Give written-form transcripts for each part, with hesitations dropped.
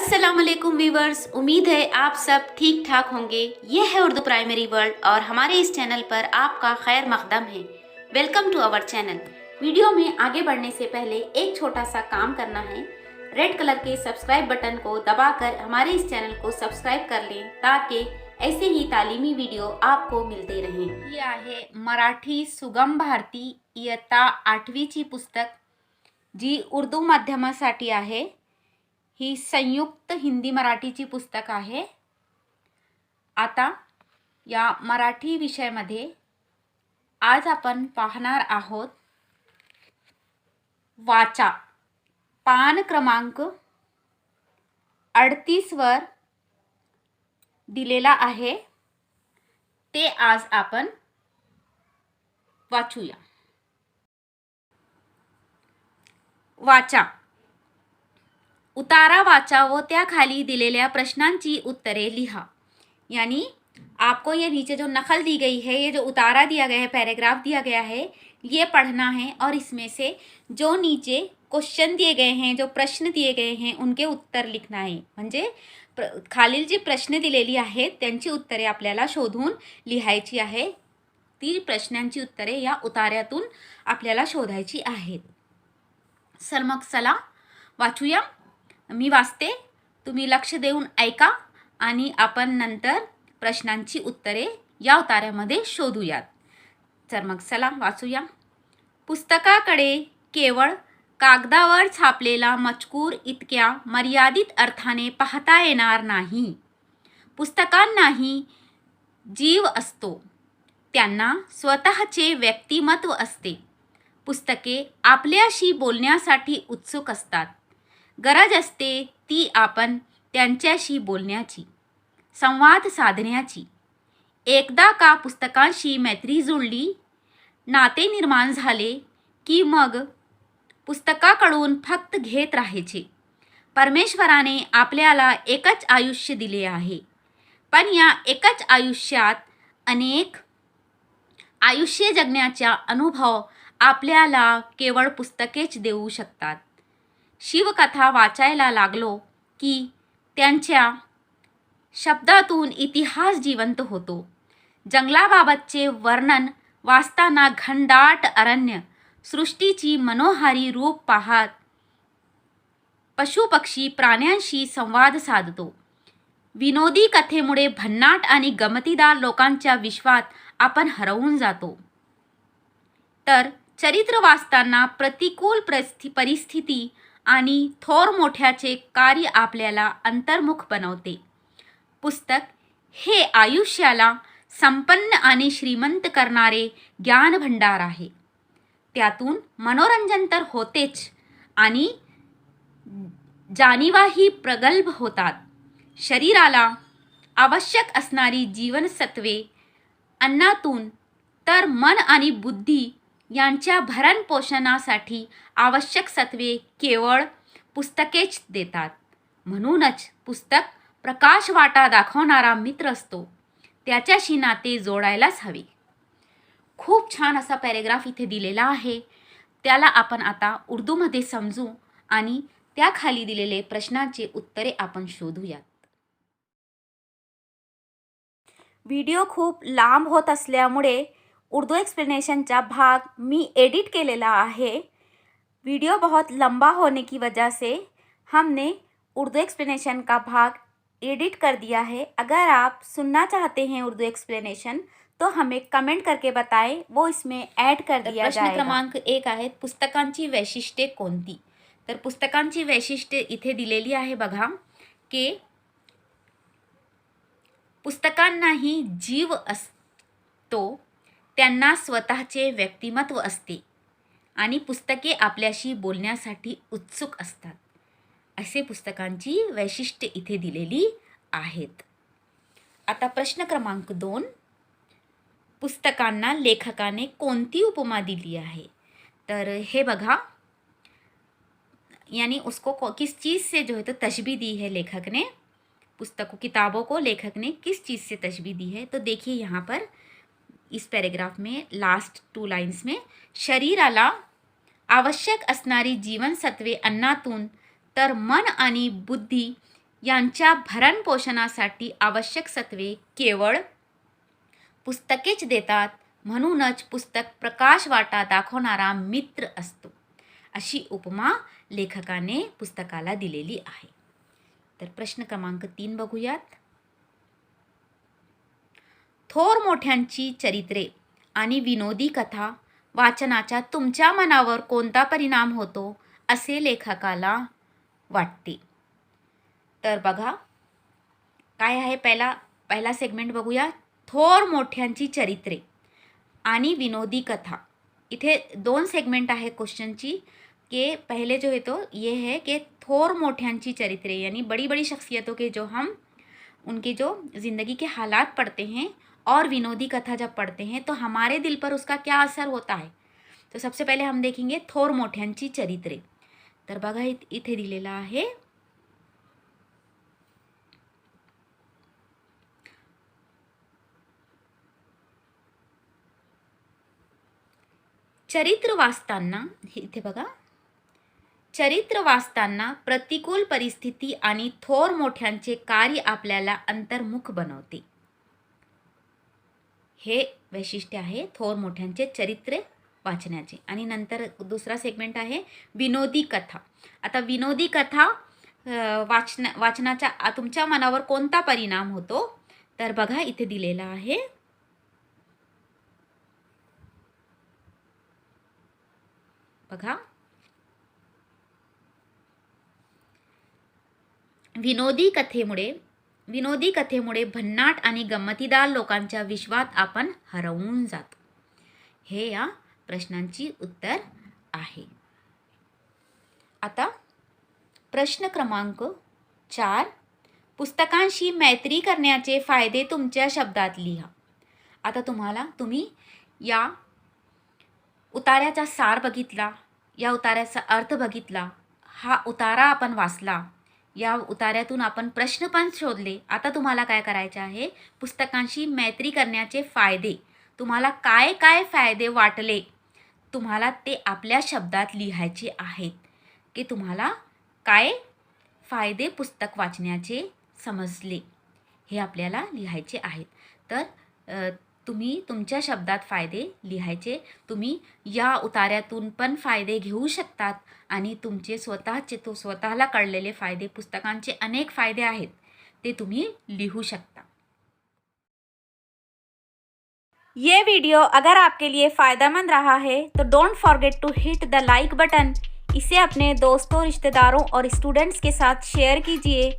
अस्सलाम वालेकुम व्यूवर्स, उम्मीद है आप सब ठीक ठाक होंगे। ये है उर्दू प्राइमरी वर्ल्ड और हमारे इस चैनल पर आपका खैर मकदम है। Welcome to our channel. Video में आगे बढ़ने से पहले एक छोटा सा काम करना है। रेड कलर के सब्सक्राइब बटन को दबाकर हमारे इस चैनल को सब्सक्राइब कर लें ताकि ऐसे ही तालीमी वीडियो आपको मिलते रहें। ही आहे मराठी सुगम भारती इयत्ता 8वीची पुस्तक जी उर्दू माध्यमासाठी आहे। ही संयुक्त हिंदी मराठीची पुस्तक आहे। आता या मराठी विषयामध्ये आज आपण पाहणार आहोत वाचा पान क्रमांक 38 वर दिलेला आहे, ते आज आपण वाचूया। वाचा उतारा वाचा व त्याखाली दिलेल्या प्रश्नांची उत्तरे लिहा। यानी आपको ये नीचे जो नकल दी गई है, ये जो उतारा दिया गया है, पैराग्राफ दिया गया है, ये पढ़ना है और इसमें से जो नीचे क्वेश्चन दिए गए हैं, जो प्रश्न दिए गए हैं, उनके उत्तर लिखना आहे। म्हणजे खालील जी प्रश्न दिलेली आहेत त्यांची उत्तरे आपल्याला शोधून लिहायची आहे। ती प्रश्नांची उत्तरे या उतार्यातून आपल्याला शोधायची आहेत। सर मग चला वाचूया। मी वाचते, तुम्ही लक्ष देऊन ऐका आणि आपण नंतर प्रश्नांची उत्तरे या उतार्यामध्ये शोधूयात। तर मग चला वाचूया। पुस्तकाकडे केवळ कागदावर छापलेला मजकूर इतक्या मर्यादित अर्थाने पाहता येणार नाही। पुस्तकांनाही जीव असतो, त्यांना स्वतःचे व्यक्तिमत्व असते। पुस्तके आपल्याशी बोलण्यासाठी उत्सुक असतात। गरज असते ती आपण त्यांच्याशी बोलण्याची, संवाद साधण्याची। एकदा का पुस्तकांशी मैत्री जुळली, नाते निर्माण झाले की मग पुस्तकाकडून फक्त घेत राहायचे। परमेश्वराने आपल्याला एकच आयुष्य दिले आहे, पण या एकच आयुष्यात अनेक आयुष्य जगण्याचा अनुभव आपल्याला केवळ पुस्तकेच देऊ शकतात। शिवकथा वाचायला लागलो की त्यांच्या शब्दातून इतिहास जिवंत होतो। जंगलाबाबतचे वर्णन वाचताना घनदाट अरण्य सृष्टीची मनोहारी रूप पाहत पशुपक्षी प्राण्यांशी संवाद साधतो। विनोदी कथेमुळे भन्नाट आणि गमतीदार लोकांच्या विश्वात आपण हरवून जातो। तर चरित्र वाचताना प्रतिकूल परिस्थिती आणि थोर मोठ्याचे कार्य आपल्याला अंतर्मुख बनवते। पुस्तक हे आयुष्याला संपन्न आणि श्रीमंत करणारे ज्ञान भंडार आहे। त्यातून मनोरंजन तर होतेच आणि जाणीवाही प्रगल्भ होतात। शरीराला आवश्यक असणारी जीवनसत्वे अन्नातून, तर मन आणि बुद्धी यांच्या भरण पोषणासाठी आवश्यक सत्वे केवळ पुस्तकेच देतात। म्हणूनच पुस्तक प्रकाशवाटा दाखवणारा मित्र असतो, त्याच्याशी नाते जोडायलाच हवे। खूप छान असा पॅराग्राफ इथे दिलेला आहे, त्याला आपण आता उर्दूमध्ये समजू आणि त्याखाली दिलेले प्रश्नांचे उत्तरे आपण शोधूयात। व्हिडिओ खूप लांब होत असल्यामुळे उर्दू एक्सप्लेनेशनचा भाग मी एडिट केलेला है। वीडियो बहुत लंबा होने की वजह से हमने उर्दू एक्सप्लेनेशन का भाग एडिट कर दिया है। अगर आप सुनना चाहते हैं उर्दू एक्सप्लेनेशन तो हमें कमेंट करके बताएं, वो इसमें ऐड कर दिया जाएगा। प्रश्न क्रमांक 1 आहे, पुस्तकांची वैशिष्ट्ये कोणती? तर पुस्तकांची वैशिष्ट्ये इथे दिलेली आहे बघा, की पुस्तकांनाही जीव असतो, त्यांना स्वतःचे व्यक्तिमत्व असते आणि पुस्तके आपल्याशी बोलण्यासाठी उत्सुक असतात। असे पुस्तकांची वैशिष्ट्ये इथे दिलेली आहेत। आता प्रश्न क्रमांक 2, पुस्तकांना लेखकाने कोणती उपमा दिली आहे? तर हे बघा, यानी उसको किस चीज़ से जो है तो तशबीह दी है लेखक ने। पुस्तकों किताबों को लेखक ने किस चीज़ से तशबीह दी है? तो देखिए यहाँ पर इस पैराग्राफ में लास्ट 2 लाइन्स में, शरीराला आवश्यक असणारी जीवनसत्वे अन्नातून, तर मन आणि बुद्धी यांच्या भरण पोषणासाठी आवश्यक सत्वे केवळ पुस्तकेच देतात. म्हणूनच पुस्तक प्रकाशवाटा दाखवणारा मित्र असतो. अशी उपमा लेखकाने पुस्तकाला दिलेली आहे. तर प्रश्न क्रमांक 3 बघूयात. थोर मोठ्यांची चरित्रे आणि विनोदी कथा वाचनाचा तुमच्या मनावर कोणता परिणाम होतो असे लेखकाला वाटते? तर बघा काय आहे. पहिला सेगमेंट बघूया. थोर मोठ्यांची चरित्रे आणि विनोदी कथा. इथे 2 सेगमेंट आहे क्वेश्चनची कि पहले जो है तो ये है कि थोर मोठ्यांची चरित्रे यानी बड़ी बड़ी शख्सियतों के जो हम उनके जो ज़िंदगी के हालात पढ़ते हैं और विनोदी कथा जब पढ़ते हैं तो हमारे दिल पर उसका क्या असर होता है. तो सबसे पहले हम देखेंगे थोर मोठ्यांची चरित्रे. तर बघा इथे दिलेला आहे. चरित्र वाचताना इथे बघा, चरित्र वाचताना प्रतिकूल परिस्थिती आणि थोर मोठ्यांचे कार्य आपल्याला अंतर्मुख बनवते. हे वैशिष्ट्य आहे थोर मोठ्यांचे चरित्र वाचण्याचे. आणि नंतर दुसरा सेगमेंट आहे विनोदी कथा. आता विनोदी कथा वाचनाचा तुमच्या मनावर कोणता परिणाम होतो? तर बघा इथे दिलेला आहे. बघा, विनोदी कथेमुळे भन्नाट आणि गंमतीदार लोकांच्या विश्वात आपण हरवून जातो. हे या प्रश्नांची उत्तर आहे. आता प्रश्न क्रमांक 4. पुस्तकांशी मैत्री करण्याचे फायदे तुमच्या शब्दात लिहा. आता तुम्ही या उतार्याचा सार बघितला, या उतार्याचा अर्थ बघितला, हा उतारा आपण वाचला, या उतार्यातून आपण प्रश्न पण शोधले. आता तुम्हाला काय करायचे आहे? पुस्तकांशी मैत्री करण्याचे फायदे, तुम्हाला काय काय फायदे वाटले, तुम्हाला ते आपल्या शब्दात लिहायचे आहेत की तुम्हाला काय फायदे पुस्तक वाचण्याचे समजले हे आपल्याला लिहायचे आहेत. तर तुम्ही तुमच्या शब्दात फायदे लिहायचे. तुम्ही या उतार्यातून पण फायदे घेऊ शकतात आणि तुमचे स्वतःला कळलेले फायदे, पुस्तकांचे अनेक फायदे आहेत ते तुम्ही लिहू शकता. ये वीडियो अगर आपके लिए फ़ायदेमंद रहा है तो don't forget to hit the like button. इसे अपने दोस्तों, रिश्तेदारों और स्टूडेंट्स के साथ शेयर कीजिए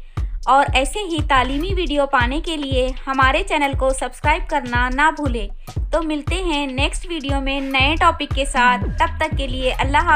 और ऐसे ही तालीमी वीडियो पाने के लिए हमारे चैनल को सब्सक्राइब करना ना भूलें. तो मिलते हैं नेक्स्ट वीडियो में नए टॉपिक के साथ. तब तक के लिए अल्लाह हाफ़िज़.